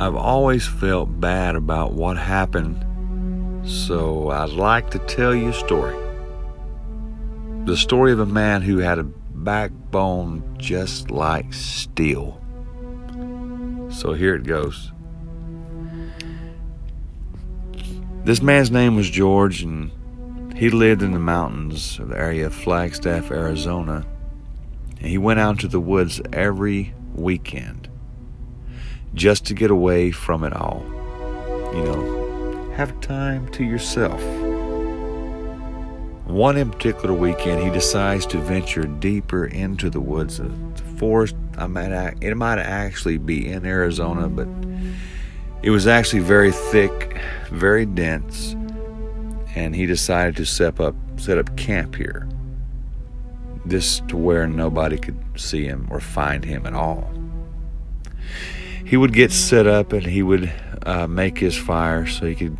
I've always felt bad about what happened, so I'd like to tell you a story. The story of a man who had a backbone just like steel. So here it goes. This man's name was George, and he lived in the mountains of the area of Flagstaff, Arizona, and he went out into the woods every weekend just to get away from it all. Have time to yourself. One in particular weekend, he decides to venture deeper into the woods. The forest, it might actually be in Arizona, but it was actually very thick, very dense, and he decided to set up camp here. This to where nobody could see him or find him at all. He would get set up and he would make his fire so he could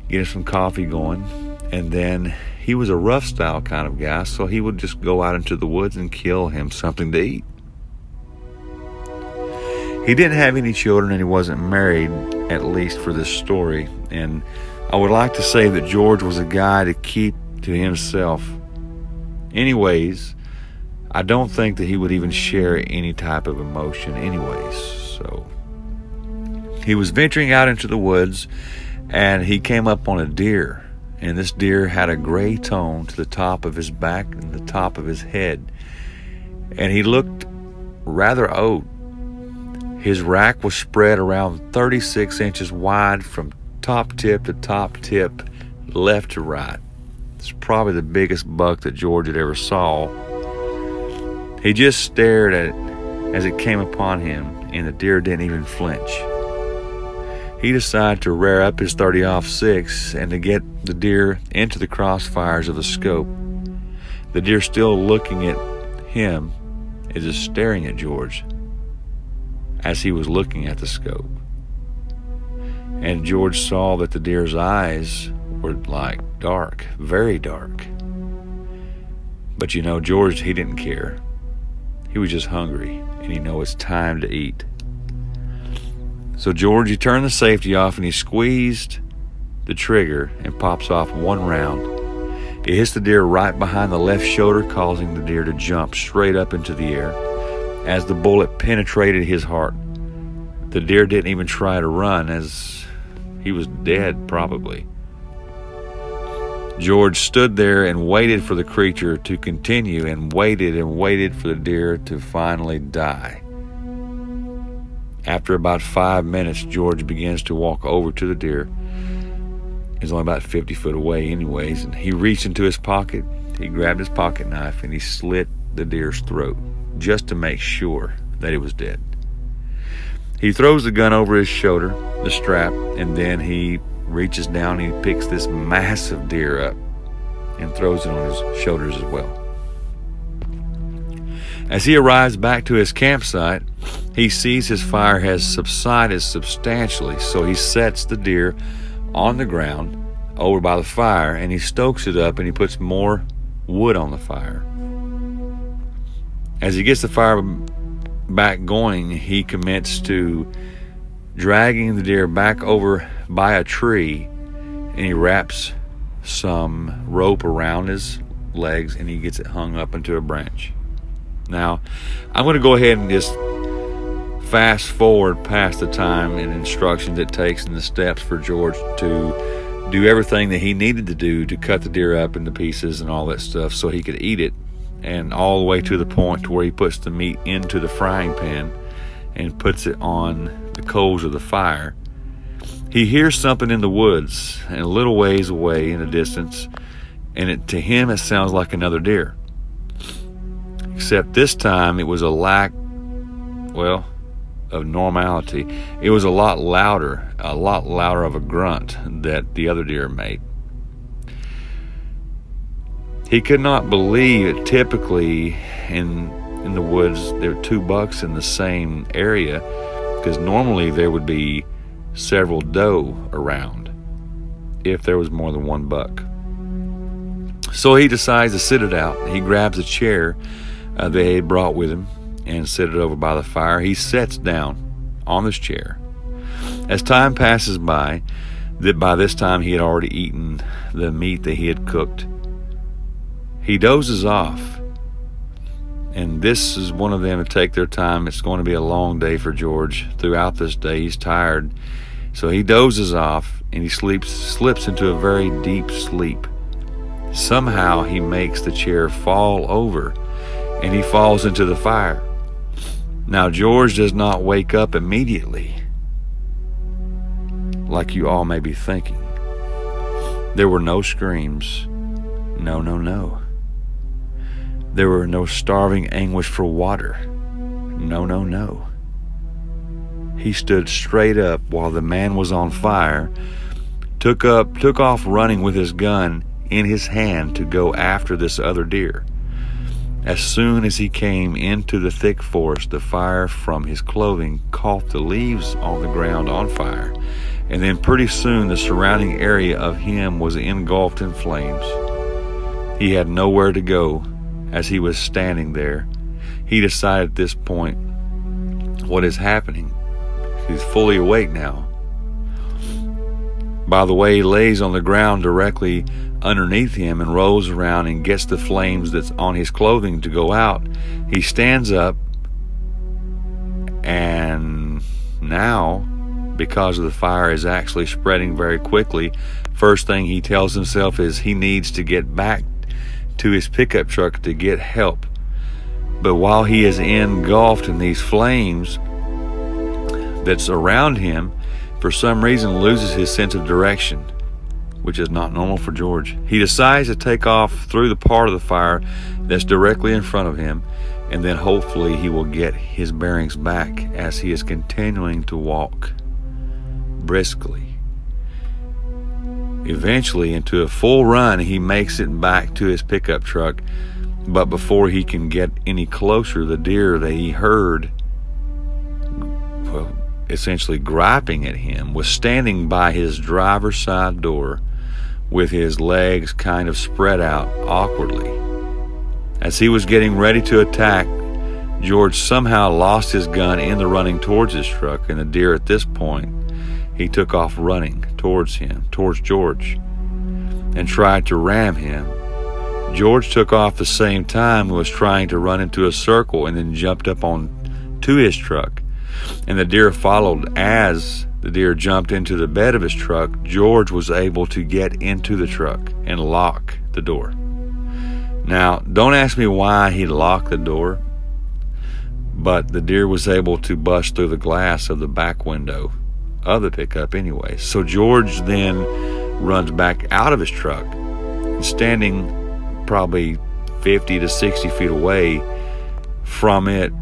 get him some coffee going. And then he was a rough style kind of guy, so he would just go out into the woods and kill him something to eat. He didn't have any children and he wasn't married, at least for this story. And I would like to say that George was a guy to keep to himself. Anyways, I don't think that he would even share any type of emotion anyways. So he was venturing out into the woods and he came up on a deer, and this deer had a gray tone to the top of his back and the top of his head, and he looked rather old. His rack was spread around 36 inches wide from top tip to top tip, left to right. It's probably the biggest buck that George had ever saw. He just stared at it as it came upon him, and the deer didn't even flinch. He decided to rear up his 30-06 and to get the deer into the crossfires of the scope. The deer, still looking at him, is just staring at George as he was looking at the scope. And George saw that the deer's eyes were like dark, very dark. But George, he didn't care. He was just hungry, and he knew it's time to eat. So George, he turned the safety off and he squeezed the trigger and pops off one round. It hits the deer right behind the left shoulder, causing the deer to jump straight up into the air. As the bullet penetrated his heart, the deer didn't even try to run, as he was dead probably. George stood there and waited for the creature to continue, and waited for the deer to finally die. After about 5 minutes, George begins to walk over to the deer. He's only about 50 foot away anyways, and he reached into his pocket. He grabbed his pocket knife and he slit the deer's throat just to make sure that it was dead. He throws the gun over his shoulder, the strap, and then he reaches down and he picks this massive deer up and throws it on his shoulders as well. As he arrives back to his campsite, he sees his fire has subsided substantially, so he sets the deer on the ground over by the fire and he stokes it up and he puts more wood on the fire. As he gets the fire back going, he commenced to dragging the deer back over by a tree, and he wraps some rope around his legs and he gets it hung up into a branch. Now, I'm going to go ahead and just fast forward past the time and instructions it takes and the steps for George to do everything that he needed to do to cut the deer up into pieces and all that stuff so he could eat it, and all the way to the point to where he puts the meat into the frying pan and puts it on the coals of the fire. He hears something in the woods and a little ways away in the distance, and to him it sounds like another deer. Except this time it was a lack, of normality. It was a lot louder of a grunt that the other deer made. He could not believe it. Typically in the woods there are 2 bucks in the same area, because normally there would be several doe around if there was more than 1 buck. So he decides to sit it out. He grabs a chair that he had brought with him and set it over by the fire. He sits down on this chair. As time passes by this time he had already eaten the meat that he had cooked. He dozes off, and this is one of them to take their time. It's going to be a long day for George. Throughout this day he's tired, so he dozes off and he slips into a very deep sleep. Somehow he makes the chair fall over and he falls into the fire. Now George does not wake up immediately, like you all may be thinking. There were no screams. No. There were no starving anguish for water. No. He stood straight up while the man was on fire, took off running with his gun in his hand to go after this other deer. As soon as he came into the thick forest, the fire from his clothing caught the leaves on the ground on fire, and then pretty soon the surrounding area of him was engulfed in flames. He had nowhere to go. As he was standing there, he decided at this point, what is happening? He's fully awake now. By the way, he lays on the ground directly underneath him and rolls around and gets the flames that's on his clothing to go out. He stands up, and now, because of the fire is actually spreading very quickly, first thing he tells himself is he needs to get back to his pickup truck to get help. But while he is engulfed in these flames that's around him, for some reason loses his sense of direction, which is not normal for George. He decides to take off through the part of the fire that's directly in front of him, and then hopefully he will get his bearings back as he is continuing to walk briskly. Eventually, into a full run, he makes it back to his pickup truck, but before he can get any closer, the deer that he heard, essentially griping at him, was standing by his driver's side door with his legs kind of spread out awkwardly. As he was getting ready to attack, George somehow lost his gun in the running towards his truck, and the deer at this point, he took off running towards George, and tried to ram him. George took off the same time and was trying to run into a circle and then jumped up to his truck, and the deer followed. As the deer jumped into the bed of his truck, George was able to get into the truck and lock the door. Now, don't ask me why he locked the door, but the deer was able to bust through the glass of the back window of the pickup anyway. So George then runs back out of his truck, standing probably 50 to 60 feet away from it,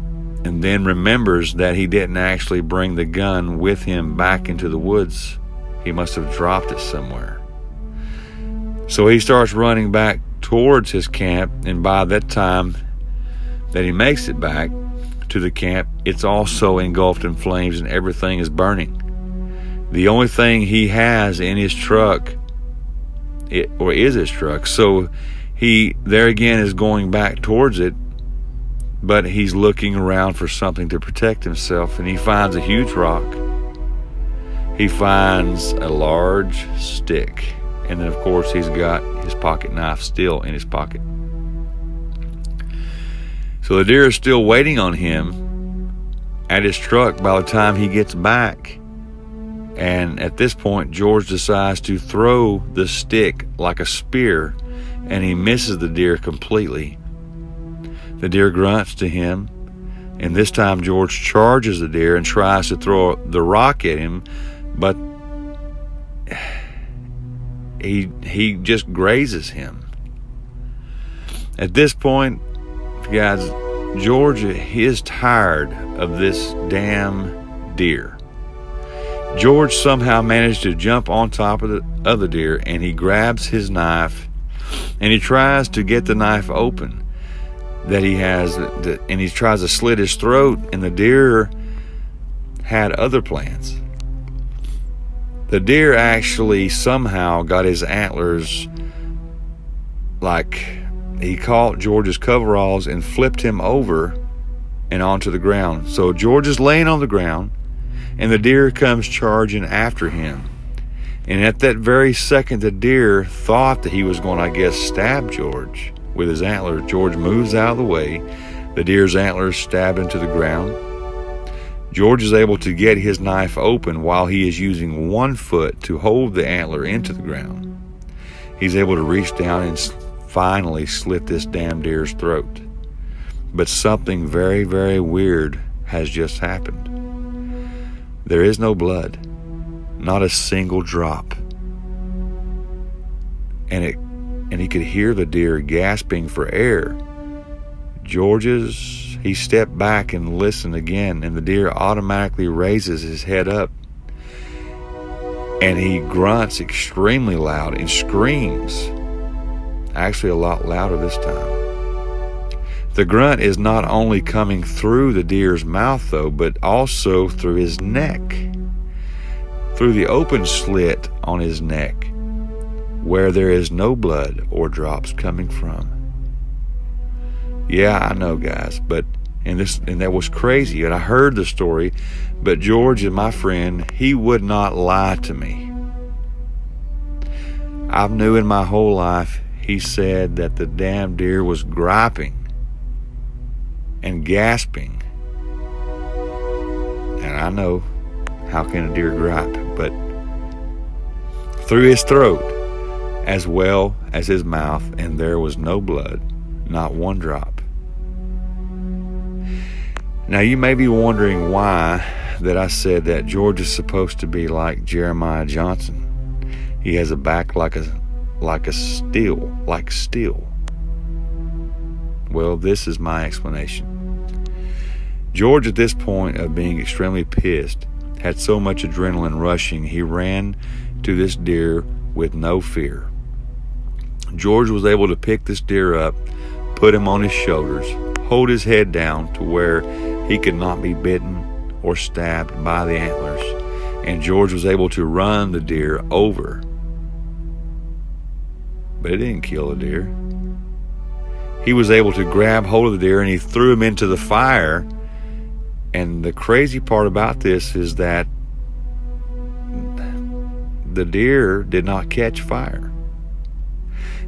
and then remembers that he didn't actually bring the gun with him back into the woods. He must have dropped it somewhere. So he starts running back towards his camp, and by that time that he makes it back to the camp, it's also engulfed in flames and everything is burning. The only thing he has in his truck is his truck. So he, there again, is going back towards it, but he's looking around for something to protect himself, and he finds a huge rock. He finds a large stick, and then of course he's got his pocket knife still in his pocket. So the deer is still waiting on him at his truck by the time he gets back. And at this point, George decides to throw the stick like a spear, and he misses the deer completely. The deer grunts to him, and this time George charges the deer and tries to throw the rock at him, but he just grazes him. At this point, guys, George is tired of this damn deer. George somehow managed to jump on top of the other deer, and he grabs his knife and he tries to get the knife open that he has, and he tries to slit his throat, and the deer had other plans. The deer actually somehow got his antlers, like he caught George's coveralls and flipped him over and onto the ground. So George is laying on the ground, and the deer comes charging after him. And at that very second, the deer thought that he was going to, I guess, stab George with his antlers. George moves out of the way. The deer's antlers stab into the ground. George is able to get his knife open while he is using one foot to hold the antler into the ground. He's able to reach down and finally slit this damn deer's throat. But something very, very weird has just happened. There is no blood, not a single drop. And he could hear the deer gasping for air. He stepped back and listened again, and the deer automatically raises his head up, and he grunts extremely loud and screams, actually a lot louder this time. The grunt is not only coming through the deer's mouth though, but also through his neck, through the open slit on his neck, where there is no blood or drops coming from. Yeah, I know, guys, and that was crazy. And I heard the story, but George is my friend. He would not lie to me. I've knew in my whole life, he said that the damn deer was griping and gasping. And I know, how can a deer gripe? But through his throat, as well as his mouth, and there was no blood, not one drop. Now you may be wondering why that I said that George is supposed to be like Jeremiah Johnson. He has a back like steel. Well, this is my explanation. George, at this point of being extremely pissed, had so much adrenaline rushing, he ran to this deer with no fear. George was able to pick this deer up, put him on his shoulders, hold his head down to where he could not be bitten or stabbed by the antlers, and George was able to run the deer over. But it didn't kill the deer. He was able to grab hold of the deer and he threw him into the fire. And the crazy part about this is that the deer did not catch fire.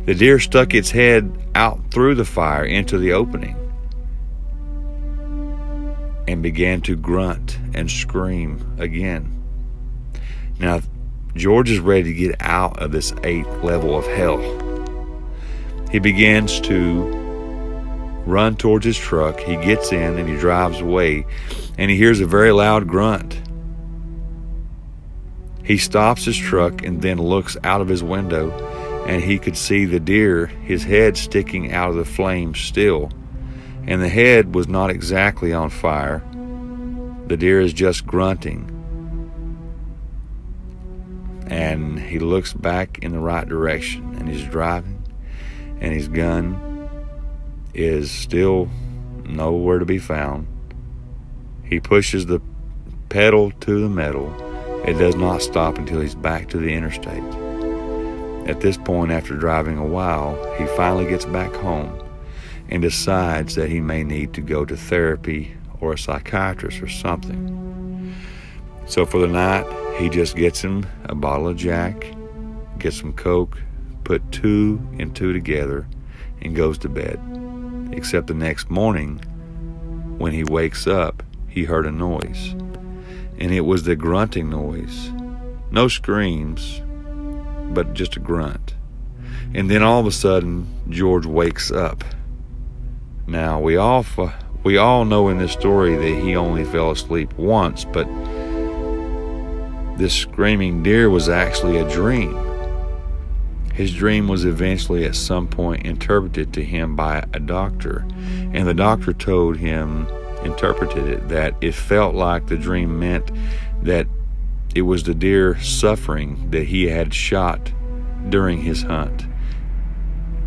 The deer stuck its head out through the fire into the opening and began to grunt and scream again. Now, George is ready to get out of this 8th level of hell. He begins to run towards his truck. He gets in and he drives away, and he hears a very loud grunt. He stops his truck and then looks out of his window, and he could see the deer, his head sticking out of the flames still. And the head was not exactly on fire. The deer is just grunting. And he looks back in the right direction, and he's driving, and his gun is still nowhere to be found. He pushes the pedal to the metal. It does not stop until he's back to the interstate. At this point, after driving a while, he finally gets back home and decides that he may need to go to therapy or a psychiatrist or something. So for the night, he just gets him a bottle of Jack, gets some Coke, put 2 and 2 together, and goes to bed. Except the next morning, when he wakes up, he heard a noise. And it was the grunting noise. No screams, but just a grunt. And then all of a sudden, George wakes up. Now, we all know in this story that he only fell asleep once, but this screaming deer was actually a dream. His dream was eventually at some point interpreted to him by a doctor, and the doctor interpreted it that it felt like the dream meant that it was the deer suffering that he had shot during his hunt.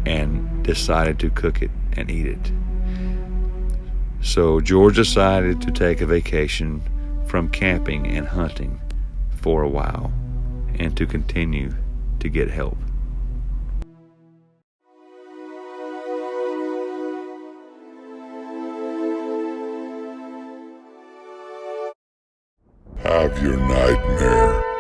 and decided to cook it and eat it. So George decided to take a vacation from camping and hunting for a while and to continue to get help. Have your nightmare.